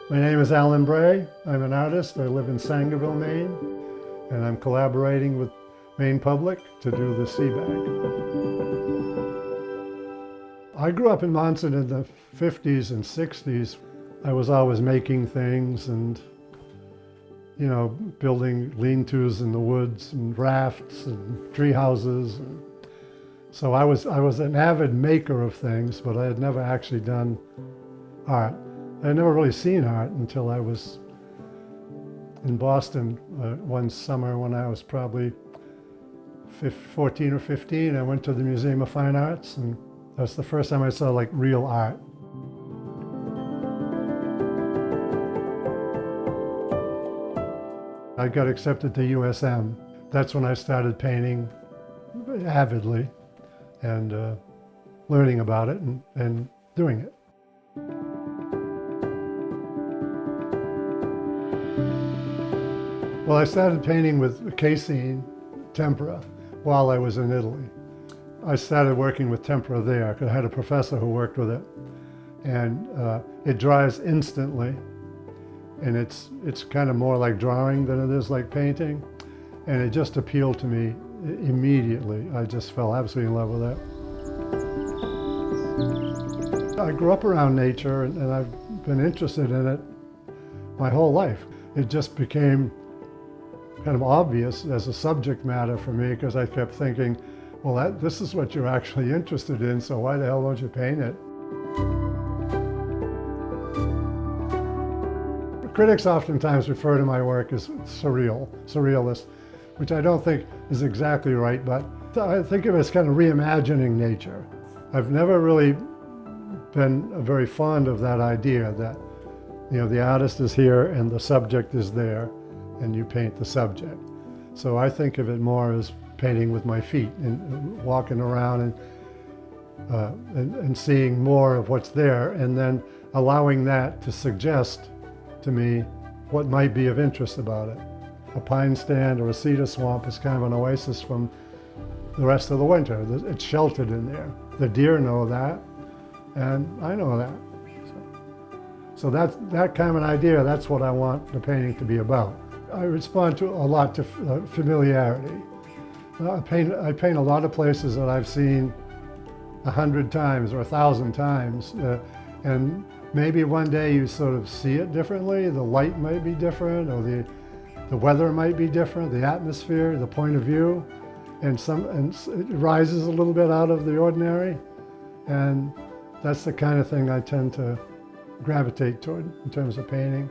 My name is Alan Bray. I'm an artist. I live in Sangerville, Maine, and I'm collaborating with Maine Public to do the sea bag. I grew up in Monson in the 50s and 60s. I was always making things and, building lean-tos in the woods and rafts and tree houses. So I was an avid maker of things, but I had never actually done art. I had never really seen art until I was in Boston one summer when I was probably 14 or 15. I went to the Museum of Fine Arts, and that's the first time I saw like real art. I got accepted to USM. That's when I started painting avidly and learning about it and doing it. Well, I started painting with casein, tempera, while I was in Italy. I started working with tempera there because I had a professor who worked with it. And it dries instantly. And it's kind of more like drawing than it is like painting. And it just appealed to me immediately. I just fell absolutely in love with it. I grew up around nature and I've been interested in it my whole life. It just became kind of obvious as a subject matter for me because I kept thinking, well, this is what you're actually interested in, so why the hell don't you paint it? Critics oftentimes refer to my work as surrealist, which I don't think is exactly right, but I think of it as kind of reimagining nature. I've never really been very fond of that idea that, the artist is here and the subject is there, and you paint the subject. So I think of it more as painting with my feet and walking around and seeing more of what's there, and then allowing that to suggest to me what might be of interest about it. A pine stand or a cedar swamp is kind of an oasis from the rest of the winter. It's sheltered in there. The deer know that, and I know that. So that's that kind of an idea. That's what I want the painting to be about. I respond to a lot to familiarity. I paint a lot of places that I've seen 100 times or 1,000 times, and maybe one day you sort of see it differently. The light might be different, or the weather might be different, the atmosphere, the point of view, and it rises a little bit out of the ordinary, and that's the kind of thing I tend to gravitate toward in terms of painting.